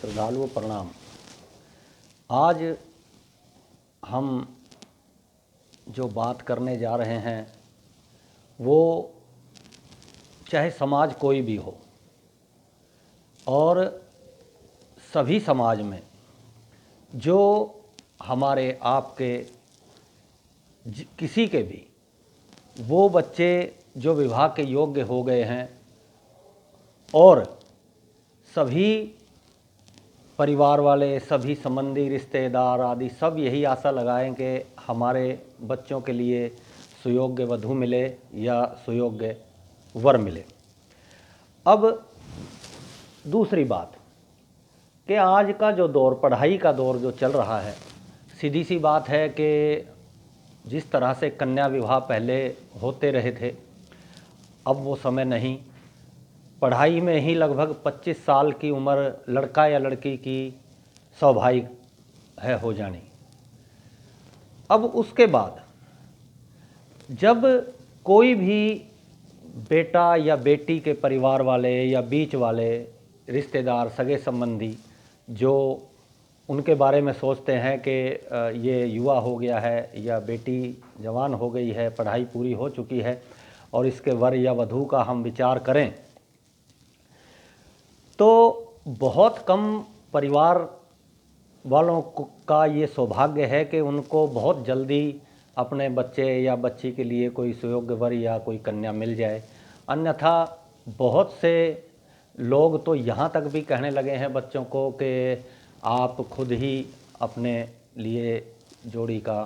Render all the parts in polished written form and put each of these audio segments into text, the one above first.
श्रद्धालुओं प्रणाम। आज हम जो बात करने जा रहे हैं वो चाहे समाज कोई भी हो और सभी समाज में जो हमारे आपके किसी के भी वो बच्चे जो विवाह के योग्य हो गए हैं और सभी परिवार वाले, सभी संबंधी, रिश्तेदार आदि सब यही आशा लगाएं कि हमारे बच्चों के लिए सुयोग्य वधू मिले या सुयोग्य वर मिले। अब दूसरी बात कि आज का जो दौर, पढ़ाई का दौर जो चल रहा है, सीधी सी बात है कि जिस तरह से कन्या विवाह पहले होते रहे थे अब वो समय नहीं। पढ़ाई में ही लगभग 25 साल की उम्र लड़का या लड़की की स्वाभाविक है हो जानी। अब उसके बाद जब कोई भी बेटा या बेटी के परिवार वाले या बीच वाले रिश्तेदार, सगे संबंधी जो उनके बारे में सोचते हैं कि ये युवा हो गया है या बेटी जवान हो गई है, पढ़ाई पूरी हो चुकी है और इसके वर या वधू का हम विचार करें, तो बहुत कम परिवार वालों का ये सौभाग्य है कि उनको बहुत जल्दी अपने बच्चे या बच्ची के लिए कोई सुयोग्य वर या कोई कन्या मिल जाए। अन्यथा बहुत से लोग तो यहाँ तक भी कहने लगे हैं बच्चों को कि आप खुद ही अपने लिए जोड़ी का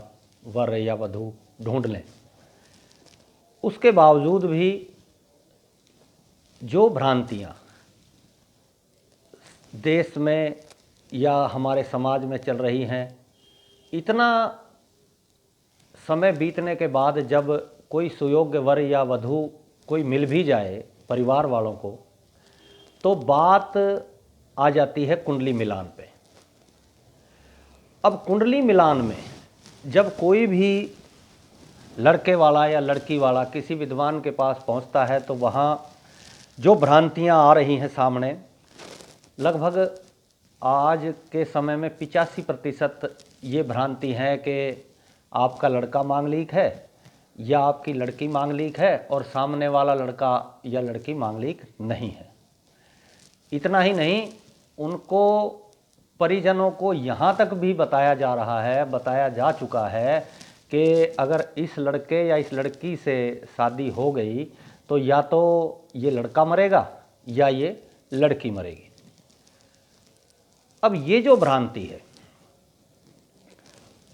वर या वधू ढूंढ लें। उसके बावजूद भी जो भ्रांतियाँ देश में या हमारे समाज में चल रही हैं, इतना समय बीतने के बाद जब कोई सुयोग्य वर या वधू कोई मिल भी जाए परिवार वालों को, तो बात आ जाती है कुंडली मिलान पे। अब कुंडली मिलान में जब कोई भी लड़के वाला या लड़की वाला किसी विद्वान के पास पहुंचता है तो वहाँ जो भ्रांतियाँ आ रही हैं सामने, लगभग आज के समय में 85% ये भ्रांति है कि आपका लड़का मांगलिक है या आपकी लड़की मांगलिक है और सामने वाला लड़का या लड़की मांगलिक नहीं है। इतना ही नहीं, उनको परिजनों को यहाँ तक भी बताया जा रहा है, बताया जा चुका है कि अगर इस लड़के या इस लड़की से शादी हो गई तो या तो ये लड़का मरेगा या ये लड़की मरेगी। अब ये जो भ्रांति है,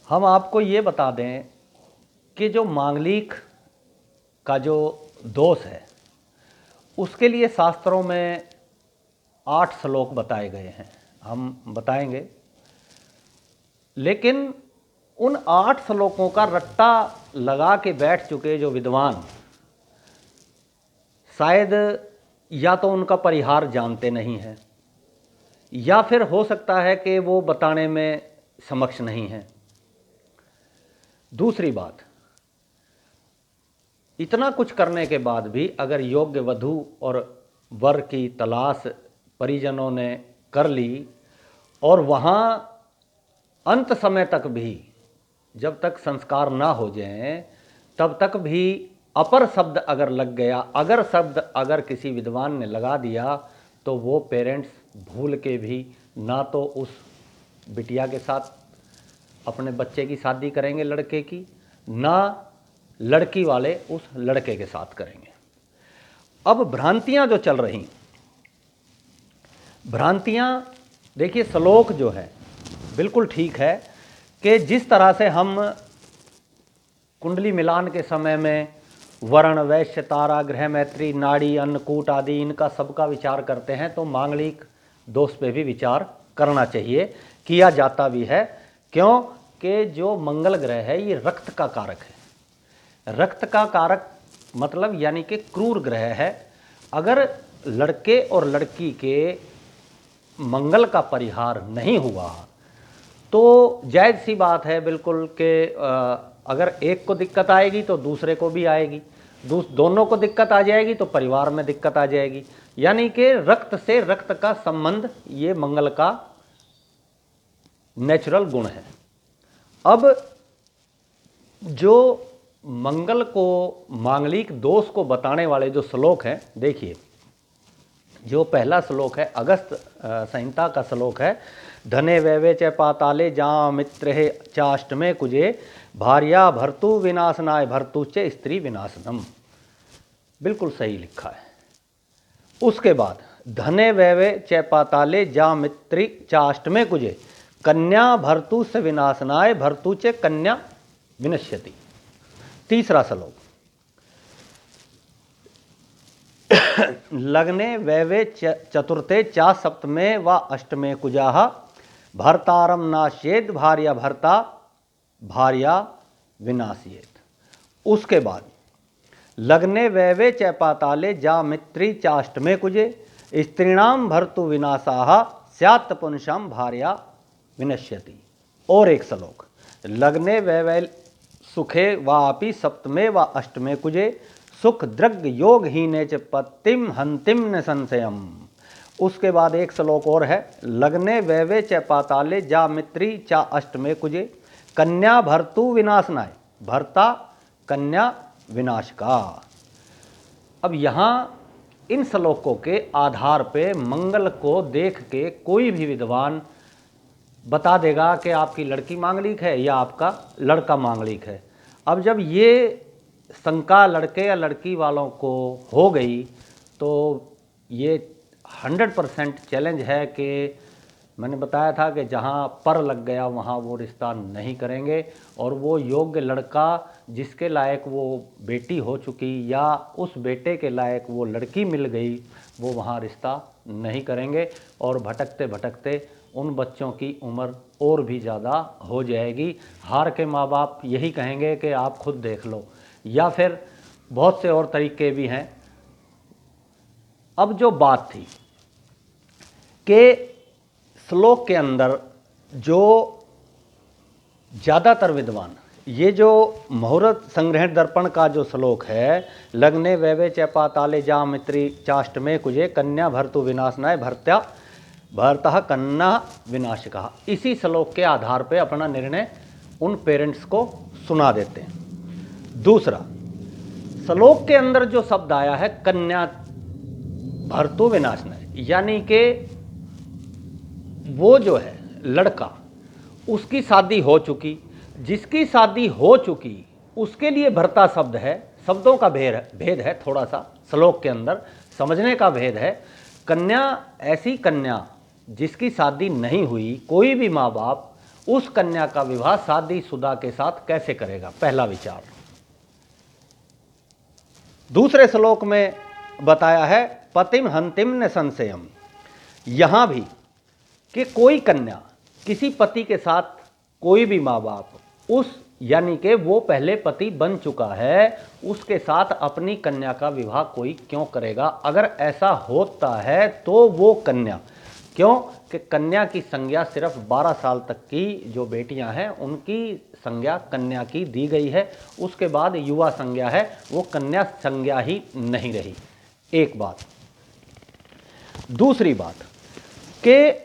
हम आपको ये बता दें कि जो मांगलिक का जो दोष है उसके लिए शास्त्रों में 8 श्लोक बताए गए हैं, हम बताएंगे। लेकिन उन 8 श्लोकों का रट्टा लगा के बैठ चुके जो विद्वान, शायद या तो उनका परिहार जानते नहीं हैं या फिर हो सकता है कि वो बताने में सक्षम नहीं हैं। दूसरी बात, इतना कुछ करने के बाद भी अगर योग्य वधू और वर की तलाश परिजनों ने कर ली और वहाँ अंत समय तक भी जब तक संस्कार ना हो जाएं तब तक भी अपर शब्द अगर लग गया, अगर शब्द अगर किसी विद्वान ने लगा दिया, तो वो पेरेंट्स भूल के भी ना तो उस बिटिया के साथ अपने बच्चे की शादी करेंगे लड़के की, ना लड़की वाले उस लड़के के साथ करेंगे। अब भ्रांतियां जो चल रही, भ्रांतियां देखिए, श्लोक जो है बिल्कुल ठीक है कि जिस तरह से हम कुंडली मिलान के समय में वर्ण, वैश्य, तारा, ग्रह, मैत्री, नाड़ी, अन्नकूट आदि इनका सबका विचार करते हैं, तो मांगलिक दोष पे भी विचार करना चाहिए, किया जाता भी है। क्यों कि जो मंगल ग्रह है ये रक्त का कारक है। रक्त का कारक मतलब यानी कि क्रूर ग्रह है। अगर लड़के और लड़की के मंगल का परिहार नहीं हुआ तो जायज़ सी बात है बिल्कुल कि अगर एक को दिक्कत आएगी तो दूसरे को भी आएगी। दोनों को दिक्कत आ जाएगी तो परिवार में दिक्कत आ जाएगी। यानी कि रक्त से रक्त का संबंध ये मंगल का नेचुरल गुण है। अब जो मंगल को मांगलिक दोष को बताने वाले जो श्लोक हैं, देखिए जो पहला श्लोक है अगस्त संहिता का श्लोक है, धने वैवे च पाताले जा मित्र चाष्टमे कुजे भार्या भर्तु विनाशनाय भर्तु च स्त्री विनाशनम। बिल्कुल सही लिखा है। उसके बाद धने वैवे च पाताले जा मित्री चाष्टमे कुजे कन्या भर्तु से विनाशनाय भर्तु च कन्या विनश्यति। तीसरा श्लोक लग्ने वैवे चतुर्थे चा सप्तमे व अष्टमे कुजाः भर्तारम नाश्येत भार्या भर्ता भार्या विनाश्येत। उसके बाद लग्ने वैवे च पाताले जा मित्री चाष्टमे कुजे स्त्रीणाम भर्तु विनाशाः स्यात् पुंसां भार्या विनश्यति। और एक श्लोक लग्ने वैवे सुखे वापि सप्तमे व अष्टमे कुजे सुख दृग योग हीने च पत्तिम हंतिम न संशयम। उसके बाद एक श्लोक और है लग्ने वैवे च पाताले जा मित्री चा अष्टमे कुजे कन्या भर्तु विनाशनाय भर्ता कन्या विनाश का। अब यहाँ इन श्लोकों के आधार पे मंगल को देख के कोई भी विद्वान बता देगा कि आपकी लड़की मांगलिक है या आपका लड़का मांगलिक है। अब जब ये शंका लड़के या लड़की वालों को हो गई तो ये 100% चैलेंज है कि मैंने बताया था कि जहाँ पर लग गया वहाँ वो रिश्ता नहीं करेंगे, और वो योग्य लड़का जिसके लायक वो बेटी हो चुकी या उस बेटे के लायक वो लड़की मिल गई वो वहाँ रिश्ता नहीं करेंगे, और भटकते भटकते उन बच्चों की उम्र और भी ज़्यादा हो जाएगी। हार के माँ बाप यही कहेंगे कि आप खुद देख लो, या फिर बहुत से और तरीके भी हैं। अब जो बात थी कि श्लोक के अंदर जो ज़्यादातर विद्वान ये जो मुहूर्त संग्रहण दर्पण का जो श्लोक है लग्ने वैवे च पाताले जा मित्री चाष्टमे कुजे कन्या भर्तु विनाशनाय भर्त्या भर्तः कन्या विनाशिका, इसी श्लोक के आधार पे अपना निर्णय उन पेरेंट्स को सुना देते हैं। दूसरा श्लोक के अंदर जो शब्द आया है कन्या भर्तु विनाशनाय, यानी कि वो जो है लड़का उसकी शादी हो चुकी, जिसकी शादी हो चुकी उसके लिए भर्ता शब्द है। शब्दों का भेद है, थोड़ा सा श्लोक के अंदर समझने का भेद है। कन्या ऐसी कन्या जिसकी शादी नहीं हुई, कोई भी माँ बाप उस कन्या का विवाह शादीशुदा के साथ कैसे करेगा, पहला विचार। दूसरे श्लोक में बताया है पतिम हंतिम न संशयम, यहां भी कि कोई कन्या किसी पति के साथ कोई भी माँ बाप उस यानी कि वो पहले पति बन चुका है उसके साथ अपनी कन्या का विवाह कोई क्यों करेगा। अगर ऐसा होता है तो वो कन्या, क्यों कि कन्या की संज्ञा सिर्फ 12 साल तक की जो बेटियां हैं उनकी संज्ञा कन्या की दी गई है, उसके बाद युवा संज्ञा है, वो कन्या संज्ञा ही नहीं रही। एक बात। दूसरी बात कि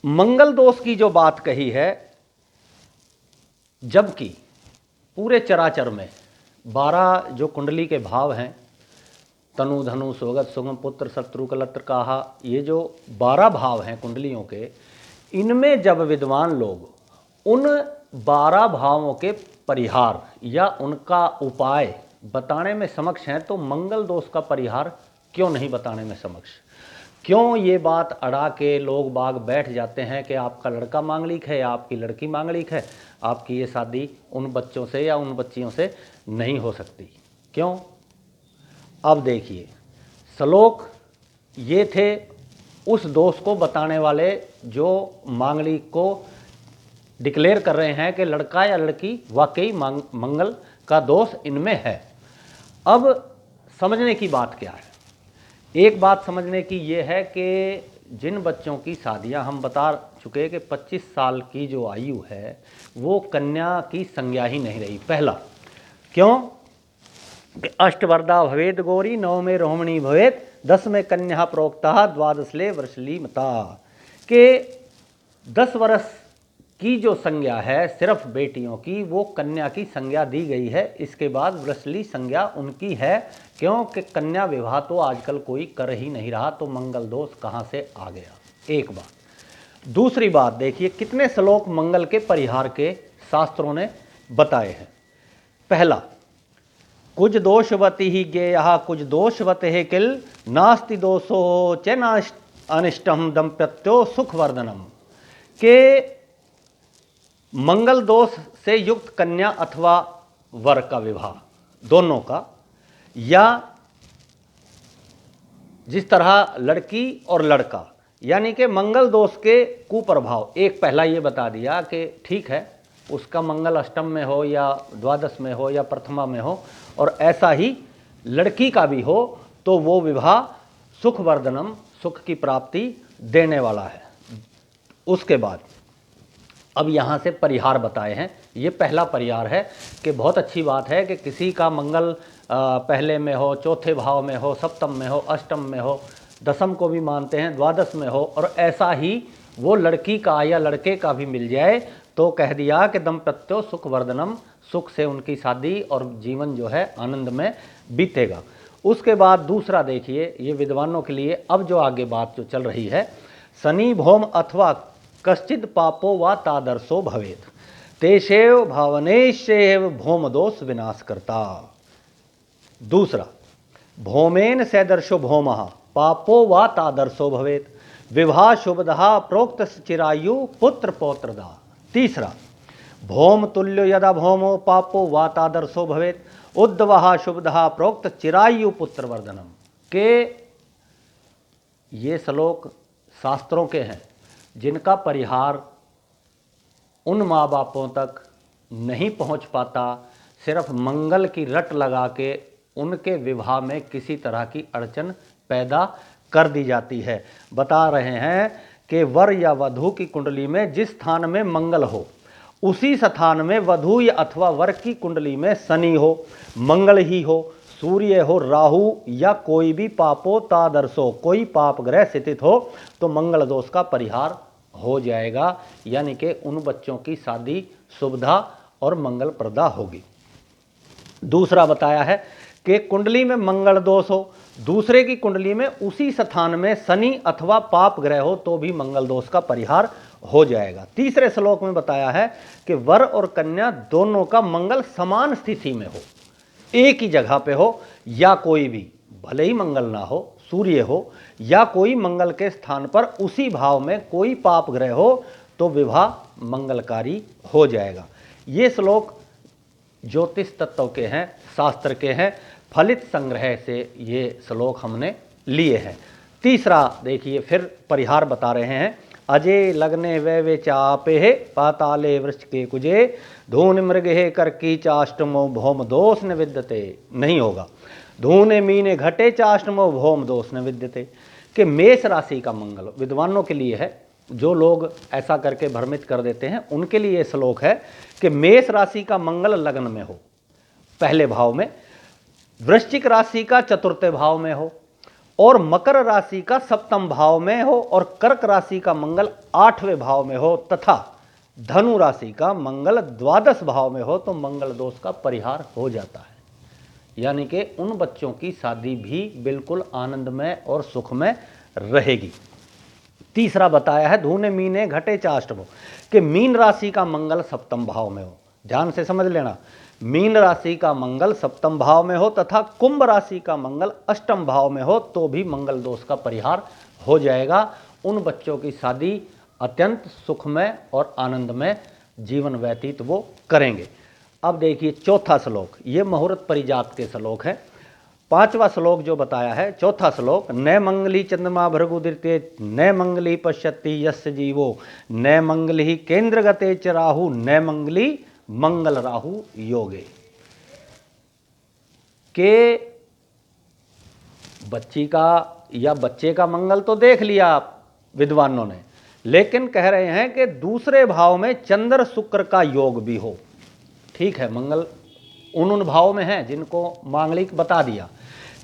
मंगल दोष की जो बात कही है, जबकि पूरे चराचर में 12 जो कुंडली के भाव हैं तनु धनु सोगत सुगम पुत्र शत्रु कलत्र काहा, ये जो 12 भाव हैं कुंडलियों के, इनमें जब विद्वान लोग उन 12 भावों के परिहार या उनका उपाय बताने में समक्ष हैं तो मंगल दोष का परिहार क्यों नहीं बताने में समक्ष? क्यों ये बात अड़ा के लोग बाग बैठ जाते हैं कि आपका लड़का मांगलिक है या आपकी लड़की मांगलिक है, आपकी ये शादी उन बच्चों से या उन बच्चियों से नहीं हो सकती, क्यों? अब देखिए, श्लोक ये थे उस दोष को बताने वाले जो मांगलिक को डिक्लेयर कर रहे हैं कि लड़का या लड़की वाकई मंगल का दोष इनमें है। अब समझने की बात क्या है? एक बात समझने की ये है कि जिन बच्चों की शादियां हम बता चुके कि 25 साल की जो आयु है वो कन्या की संज्ञा ही नहीं रही। पहला, क्यों अष्टवरदा भवेद गौरी, 9 में रोहिणी भवेद, 10 में कन्या प्रोक्ता, द्वादशले वृषली मता। के 10 वर्ष की जो संज्ञा है सिर्फ बेटियों की, वो कन्या की संज्ञा दी गई है। इसके बाद वृषली संज्ञा उनकी है, क्योंकि कन्या विवाह तो आजकल कोई कर ही नहीं रहा, तो मंगल दोष कहाँ से आ गया, एक बात। दूसरी बात देखिए, कितने श्लोक मंगल के परिहार के शास्त्रों ने बताए हैं। पहला, कुछ दोषवती ही गेयः कुछ दोषवत है किल, नास्ति दोषो च अनिष्टम दंपत्यो सुखवर्धनम। के मंगल दोष से युक्त कन्या अथवा वर का विवाह, दोनों का, या जिस तरह लड़की और लड़का, यानी कि मंगल दोष के कुप्रभाव, एक पहला ये बता दिया कि ठीक है उसका मंगल अष्टम में हो या द्वादश में हो या प्रथमा में हो, और ऐसा ही लड़की का भी हो, तो वो विवाह सुखवर्धनम, सुख की प्राप्ति देने वाला है। उसके बाद अब यहाँ से परिहार बताए हैं। ये पहला परिहार है कि बहुत अच्छी बात है कि किसी का मंगल पहले में हो, चौथे भाव में हो, सप्तम में हो, अष्टम में हो, दसम को भी मानते हैं, द्वादश में हो, और ऐसा ही वो लड़की का या लड़के का भी मिल जाए, तो कह दिया कि दंपत्यो सुखवर्धनम, सुख से उनकी शादी और जीवन जो है आनंद में बीतेगा। उसके बाद दूसरा देखिए, ये विद्वानों के लिए अब जो आगे बात जो चल रही है, शनि भौम अथवा कश्चिद पापो वा तादर्शो भवेत, तेषेव भावनेशेव भौम दोष विनाश करता। दूसरा, भौमेन सदर्शो भौमः पापो वा तादर्शो भवेत, विवाह शुभदः प्रोक्त चिरायु पुत्र पौत्रदा। तीसरा, भौम तुल्यो यदा भौमो पापो वा तादर्शो भवेत, उद्वह शुभदः प्रोक्त चिरायु पुत्र वर्धनम। के ये श्लोक शास्त्रों के हैं जिनका परिहार उन माँ बापों तक नहीं पहुँच पाता, सिर्फ मंगल की रट लगा के उनके विवाह में किसी तरह की अड़चन पैदा कर दी जाती है। बता रहे हैं कि वर या वधू की कुंडली में जिस स्थान में मंगल हो, उसी स्थान में वधू या अथवा वर की कुंडली में शनि हो, मंगल ही हो, सूर्य हो, राहु या कोई भी पापो तादर्शो, कोई पाप ग्रह स्थित हो, तो मंगल दोष का परिहार हो जाएगा, यानी कि उन बच्चों की शादी सुविधा और मंगल प्रदा होगी। दूसरा बताया है कि कुंडली में मंगल दोष हो, दूसरे की कुंडली में उसी स्थान में शनि अथवा पाप ग्रह हो, तो भी मंगल दोष का परिहार हो जाएगा। तीसरे श्लोक में बताया है कि वर और कन्या दोनों का मंगल समान स्थिति में हो, एक ही जगह पे हो, या कोई भी, भले ही मंगल ना हो, सूर्य हो, या कोई मंगल के स्थान पर उसी भाव में कोई पाप ग्रह हो, तो विवाह मंगलकारी हो जाएगा। ये श्लोक ज्योतिष तत्व के हैं, शास्त्र के हैं, फलित संग्रह से ये श्लोक हमने लिए हैं। तीसरा देखिए, फिर परिहार बता रहे हैं। अजय लग्ने वै चापे पाताले वृक्ष के कुजे, धून मृग हे कर की चाष्टमो भौम दोष न विद्यते। नहीं होगा, धूने मीने घटे चाष्टमो भौम दोष न विद्यते। कि मेष राशि का मंगल विद्वानों के लिए है, जो लोग ऐसा करके भ्रमित कर देते हैं उनके लिए श्लोक है कि मेष राशि का मंगल लग्न में हो, पहले भाव में, वृश्चिक राशि का चतुर्थ भाव में हो, और मकर राशि का सप्तम भाव में हो, और कर्क राशि का मंगल 8वें भाव में हो, तथा धनु राशि का मंगल द्वादश भाव में हो, तो मंगल दोष का परिहार हो जाता है, यानी कि उन बच्चों की शादी भी बिल्कुल आनंदमय और सुखमय रहेगी। तीसरा बताया है धूने मीने घटे चाष्टमो, कि मीन राशि का मंगल सप्तम भाव में हो, ध्यान से समझ लेना, मीन राशि का मंगल सप्तम भाव में हो तथा कुंभ राशि का मंगल अष्टम भाव में हो, तो भी मंगल दोष का परिहार हो जाएगा। उन बच्चों की शादी अत्यंत सुखमय और आनंदमय जीवन व्यतीत वो करेंगे। अब देखिए चौथा श्लोक, ये मुहूर्त परिजात के श्लोक है। पांचवा श्लोक जो बताया है, चौथा श्लोक, न मंगली चंद्रमा भृगुदीर्ते न मंगली पश्यति यस्य जीवो न मंगली केंद्रगते च राहु न मंगली मंगल राहु योगे। के बच्ची का या बच्चे का मंगल तो देख लिया विद्वानों ने, लेकिन कह रहे हैं कि दूसरे भाव में चंद्र शुक्र का योग भी हो। ठीक है, मंगल उन भाव में हैं जिनको मांगलिक बता दिया,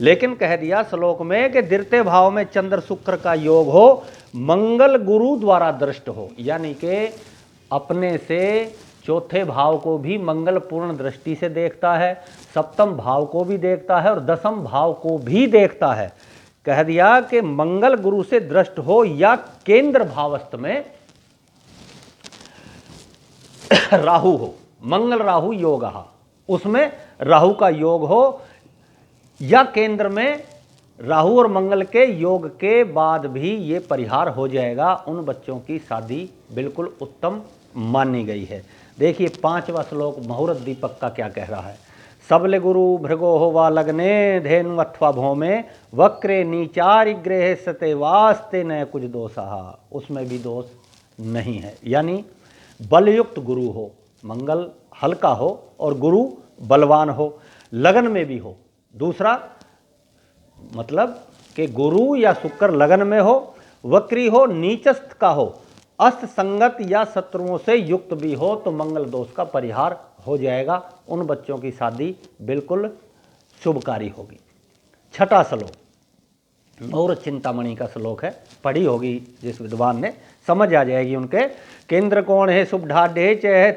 लेकिन कह दिया श्लोक में कि द्वितीय भाव में चंद्र शुक्र का योग हो, मंगल गुरु द्वारा दृष्ट हो, यानी कि अपने से चौथे भाव को भी मंगल पूर्ण दृष्टि से देखता है, सप्तम भाव को भी देखता है और दसम भाव को भी देखता है। कह दिया कि मंगल गुरु से दृष्ट हो या केंद्र भावस्थ में राहु हो, मंगल राहु योग, उसमें राहु का योग हो, या केंद्र में राहु और मंगल के योग के बाद भी ये परिहार हो जाएगा। उन बच्चों की शादी बिल्कुल उत्तम मानी गई है। देखिए 5वां श्लोक मुहूर्त दीपक का क्या कह रहा है। सबले गुरु भृगो हो वा लग्ने धेनु अथवा भौमे वक्रे नीचारि ग्रह सते वास्ते न कुछ दोषा, उसमें भी दोष नहीं है। यानी बलयुक्त गुरु हो, मंगल हल्का हो और गुरु बलवान हो, लगन में भी हो। दूसरा मतलब कि गुरु या शुक्र लगन में हो, वक्री हो, नीचस्थ का हो, अस्त संगत या शत्रुओं से युक्त भी हो तो मंगल दोष का परिहार हो जाएगा। उन बच्चों की शादी बिल्कुल शुभकारी होगी। 6वां श्लोक मुहूर्त चिंतामणि का श्लोक है, पढ़ी होगी जिस विद्वान ने समझ आ जाएगी उनके। केंद्र कोण है शुभढाढ़े च है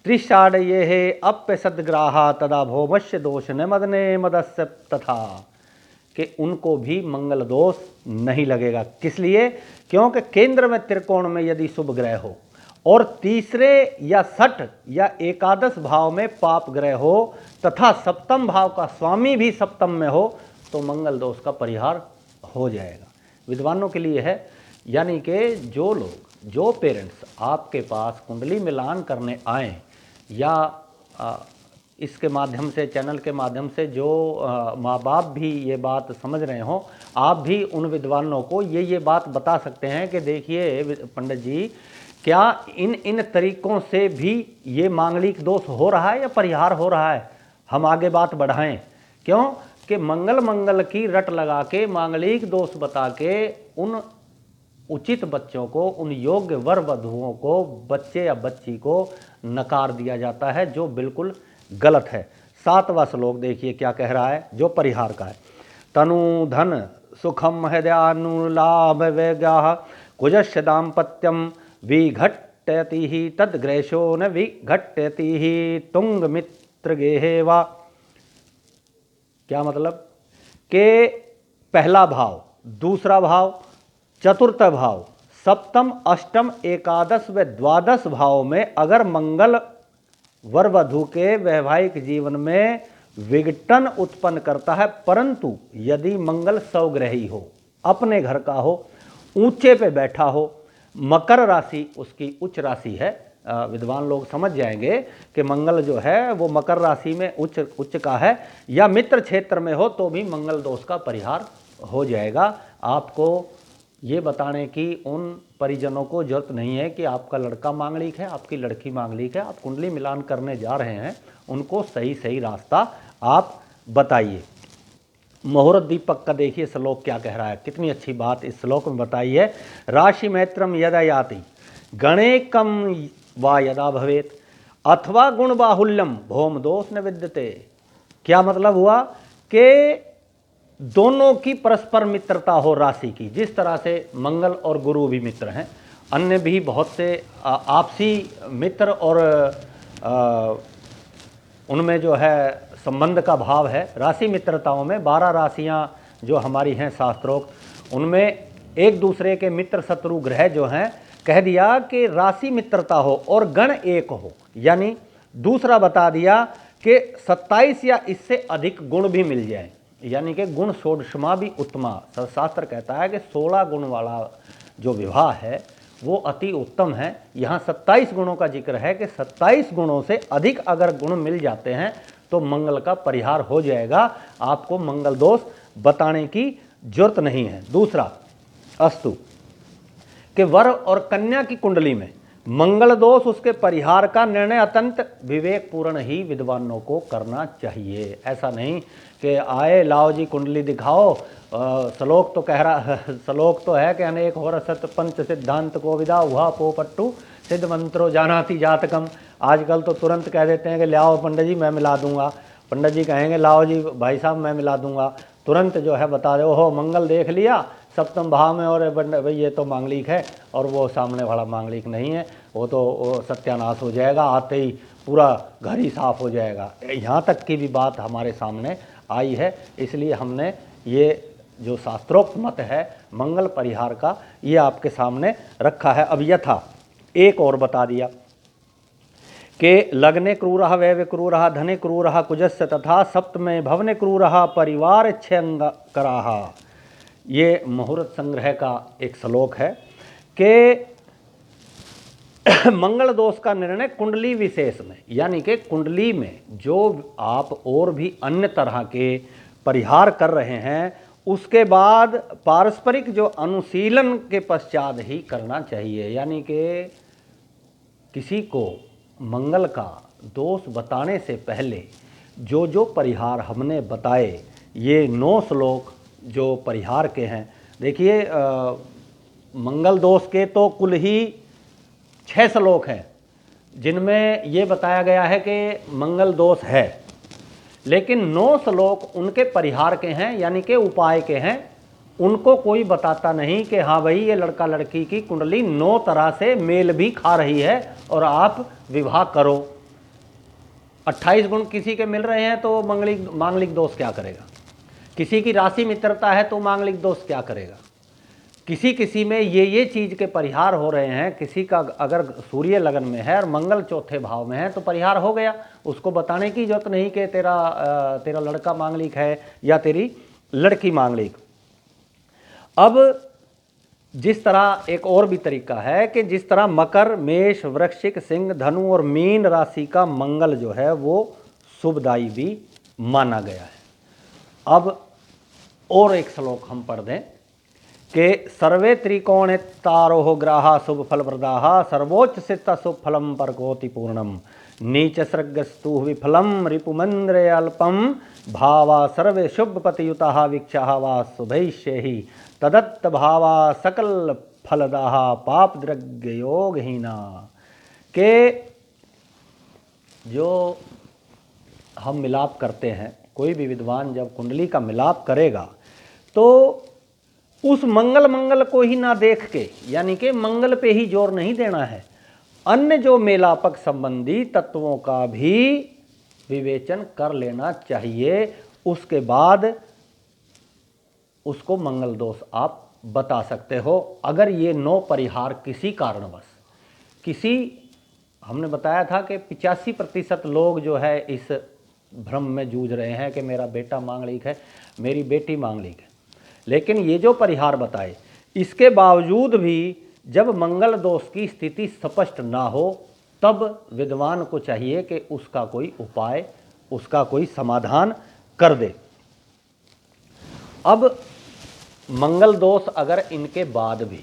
त्रिषाढ़ ये है अप्य सदग्राहा तदा भौमस्य दोष न मदने मदस्य तथा, कि उनको भी मंगल दोष नहीं लगेगा। किस लिए? क्योंकि केंद्र में त्रिकोण में यदि शुभ ग्रह हो और तीसरे या छठ या एकादश भाव में पाप ग्रह हो तथा सप्तम भाव का स्वामी भी सप्तम में हो तो मंगल दोष का परिहार हो जाएगा। विद्वानों के लिए है, यानी कि जो लोग, जो पेरेंट्स आपके पास कुंडली मिलान करने आए या इसके माध्यम से, चैनल के माध्यम से जो माँ बाप भी ये बात समझ रहे हो, आप भी उन विद्वानों को ये बात बता सकते हैं कि देखिए पंडित जी, क्या इन तरीकों से भी ये मांगलिक दोष हो रहा है या परिहार हो रहा है, हम आगे बात बढ़ाएं। क्यों कि मंगल की रट लगा के मांगलिक दोष बता के उन उचित बच्चों को, उन योग्य वर वधुओं को, बच्चे या बच्ची को नकार दिया जाता है, जो बिल्कुल गलत है। 7वां श्लोक देखिए क्या कह रहा है, जो परिहार का है। तनु धन सुखम हृदयानुलाभ वेगा कुजस्य दाम्पत्यम विघट्यति ही तद्ग्रैशो न विघट्यति ही तुंग मित्र गेहे वा। क्या मतलब कि पहला भाव, दूसरा भाव, चतुर्थ भाव, सप्तम, अष्टम, एकादश व द्वादश भाव में अगर मंगल वर वधु के वैवाहिक जीवन में विघटन उत्पन्न करता है, परंतु यदि मंगल सौग्रही हो, अपने घर का हो, ऊंचे पे बैठा हो, मकर राशि उसकी उच्च राशि है, विद्वान लोग समझ जाएंगे कि मंगल जो है वो मकर राशि में उच्च का है, या मित्र क्षेत्र में हो तो भी मंगल दोष का परिहार हो जाएगा। आपको ये बताने की उन परिजनों को जरूरत नहीं है कि आपका लड़का मांगलिक है, आपकी लड़की मांगलिक है। आप कुंडली मिलान करने जा रहे हैं, उनको सही रास्ता आप बताइए। मुहूर्त दीपक का देखिए श्लोक क्या कह रहा है, कितनी अच्छी बात इस श्लोक में बताई है। राशि मैत्रम यदा याति गणे कम वा यदा भवेत अथवा गुण बाहुल्यम भौम दोष न विद्यते। क्या मतलब हुआ कि दोनों की परस्पर मित्रता हो राशि की, जिस तरह से मंगल और गुरु भी मित्र हैं, अन्य भी बहुत से आपसी मित्र और उनमें जो है संबंध का भाव है। राशि मित्रताओं में 12 राशियां जो हमारी हैं शास्त्रोक्त, उनमें एक दूसरे के मित्र शत्रु ग्रह जो हैं, कह दिया कि राशि मित्रता हो और गण एक हो, यानी दूसरा बता दिया कि 27 या इससे अधिक गुण भी मिल जाए, यानी कि गुण षोडशमा भी उत्तमा। शास्त्र कहता है कि 16 गुण वाला जो विवाह है वो अति उत्तम है। यहाँ 27 गुणों का जिक्र है कि 27 गुणों से अधिक अगर गुण मिल जाते हैं तो मंगल का परिहार हो जाएगा। आपको मंगल दोष बताने की जरूरत नहीं है। दूसरा, अस्तु कि वर और कन्या की कुंडली में मंगल दोष उसके परिहार का निर्णय अत्यंत विवेकपूर्ण ही विद्वानों को करना चाहिए। ऐसा नहीं कि आए लाओ जी कुंडली दिखाओ, श्लोक तो कह रहा श्लोक तो है कि अनेक होर सत पंच सिद्धांत को विदा हुआ पोपट्टू सिद्ध मंत्रो जानाति जातकम। आजकल तो तुरंत कह देते हैं कि लाओ पंडित जी मैं मिला दूंगा, पंडित जी कहेंगे लाओ जी भाई साहब मैं मिला दूंगा, तुरंत जो है बता दो हो मंगल देख लिया सप्तम भाव में और भाई ये तो मांगलिक है, और वो सामने वाला मांगलिक नहीं है, वो तो सत्यानाश हो जाएगा, आते ही पूरा घर ही साफ हो जाएगा। यहाँ तक की भी बात हमारे सामने आई है। इसलिए हमने ये जो शास्त्रोक्त मत है मंगल परिहार का ये आपके सामने रखा है। अब यथा एक और बता दिया कि लग्ने क्रूरः व्यय क्रूरः धने क्रूरः कुजस्य तथा सप्तमे भवने क्रूरः परिवार क्षयंकराः। ये मुहूर्त संग्रह का एक श्लोक है कि मंगल दोष का निर्णय कुंडली विशेष में, यानी कि कुंडली में जो आप और भी अन्य तरह के परिहार कर रहे हैं उसके बाद पारस्परिक जो अनुशीलन के पश्चात ही करना चाहिए। यानी कि किसी को मंगल का दोष बताने से पहले जो जो परिहार हमने बताए, ये 9 श्लोक जो परिहार के हैं, देखिए मंगल दोष के तो कुल ही 6 श्लोक हैं जिनमें ये बताया गया है कि मंगल दोष है, लेकिन 9 श्लोक उनके परिहार के हैं, यानी कि उपाय के हैं। उनको कोई बताता नहीं कि हाँ भाई ये लड़का लड़की की कुंडली 9 तरह से मेल भी खा रही है और आप विवाह करो। 28 गुण किसी के मिल रहे हैं तो मांगलिक दोष क्या करेगा, किसी की राशि मित्रता है तो मांगलिक दोष क्या करेगा, किसी में ये चीज़ के परिहार हो रहे हैं, किसी का अगर सूर्य लगन में है और मंगल चौथे भाव में है तो परिहार हो गया। उसको बताने की जरूरत नहीं कि तेरा लड़का मांगलिक है या तेरी लड़की मांगलिक। अब जिस तरह एक और भी तरीका है कि जिस तरह मकर, मेष, वृश्चिक, सिंह, धनु और मीन राशि का मंगल जो है वो शुभदायी भी माना गया है। अब और एक श्लोक हम पढ़ दें कि सर्वे त्रिकोणे तारोह ग्राहा शुभ फल प्रदाहा सर्वोच्च सिद्ध शुभ फलम परकोति पूर्णम नीच सृगस्तु विफलम रिपुमंद्रे अल्पम भावा सर्वे शुभ पतियुता वीक्षा वा शुभैष्यहि तदत्त भावा सकल फलदाहा पाप द्रव्य योगहीना। के जो हम मिलाप करते हैं, कोई भी विद्वान जब कुंडली का मिलाप करेगा तो उस मंगल को ही ना देख के, यानी कि मंगल पे ही जोर नहीं देना है, अन्य जो मेलापक संबंधी तत्वों का भी विवेचन कर लेना चाहिए। उसके बाद उसको मंगल दोष आप बता सकते हो। अगर ये 9 परिहार किसी कारणवश हमने बताया था कि 85% लोग जो है इस भ्रम में जूझ रहे हैं कि मेरा बेटा मांगलिक है, मेरी बेटी मांगलिक है, लेकिन ये जो परिहार बताए इसके बावजूद भी जब मंगल दोष की स्थिति स्पष्ट ना हो तब विद्वान को चाहिए कि उसका कोई उपाय, उसका कोई समाधान कर दे। अब मंगल दोष अगर इनके बाद भी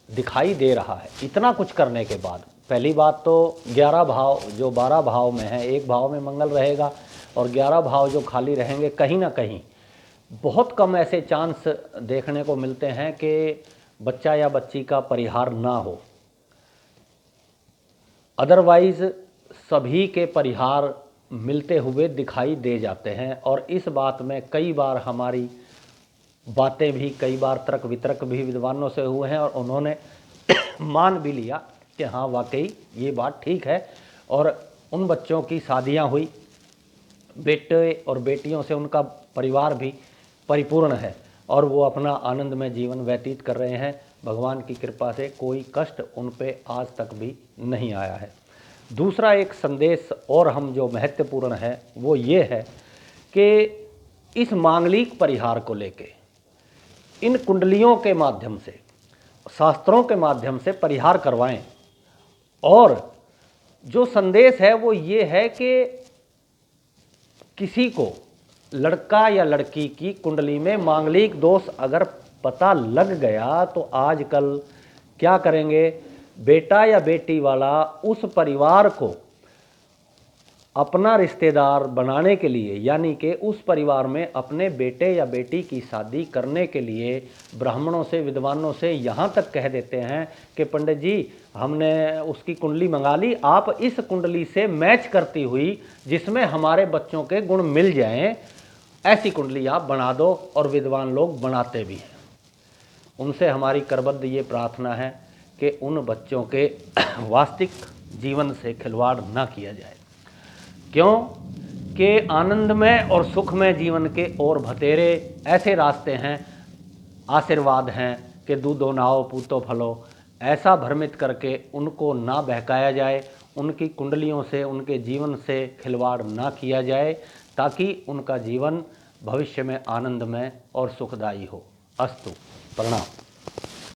दिखाई दे रहा है, इतना कुछ करने के बाद, पहली बात तो 11 भाव जो 12 भाव में है, एक भाव में मंगल रहेगा और 11 भाव जो खाली रहेंगे, कहीं ना कहीं बहुत कम ऐसे चांस देखने को मिलते हैं कि बच्चा या बच्ची का परिहार ना हो। अदरवाइज सभी के परिहार मिलते हुए दिखाई दे जाते हैं। और इस बात में कई बार हमारी बातें भी, कई बार तर्क वितर्क भी विद्वानों से हुए हैं और उन्होंने मान भी लिया कि हाँ वाकई ये बात ठीक है। और उन बच्चों की शादियां हुई, बेटे और बेटियों से उनका परिवार भी परिपूर्ण है और वो अपना आनंदमय जीवन व्यतीत कर रहे हैं। भगवान की कृपा से कोई कष्ट उन पे आज तक भी नहीं आया है। दूसरा एक संदेश और हम जो महत्वपूर्ण है वो ये है कि इस मांगलिक परिहार को लेके इन कुंडलियों के माध्यम से, शास्त्रों के माध्यम से परिहार करवाएं। और जो संदेश है वो ये है कि किसी को लड़का या लड़की की कुंडली में मांगलिक दोष अगर पता लग गया तो आजकल क्या करेंगे, बेटा या बेटी वाला उस परिवार को अपना रिश्तेदार बनाने के लिए, यानी कि उस परिवार में अपने बेटे या बेटी की शादी करने के लिए ब्राह्मणों से, विद्वानों से यहाँ तक कह देते हैं कि पंडित जी हमने उसकी कुंडली मंगा ली, आप इस कुंडली से मैच करती हुई जिसमें हमारे बच्चों के गुण मिल जाएं, ऐसी कुंडली आप बना दो। और विद्वान लोग बनाते भी हैं। उनसे हमारी करबद्ध ये प्रार्थना है कि उन बच्चों के वास्तविक जीवन से खिलवाड़ ना किया जाए। क्यों कि आनंदमय और सुखमय जीवन के और भतेरे ऐसे रास्ते हैं, आशीर्वाद हैं कि दूधो नाओ पूतो फलो, ऐसा भ्रमित करके उनको ना बहकाया जाए, उनकी कुंडलियों से, उनके जीवन से खिलवाड़ ना किया जाए, ताकि उनका जीवन भविष्य में आनंदमय और सुखदायी हो। अस्तु। प्रणाम।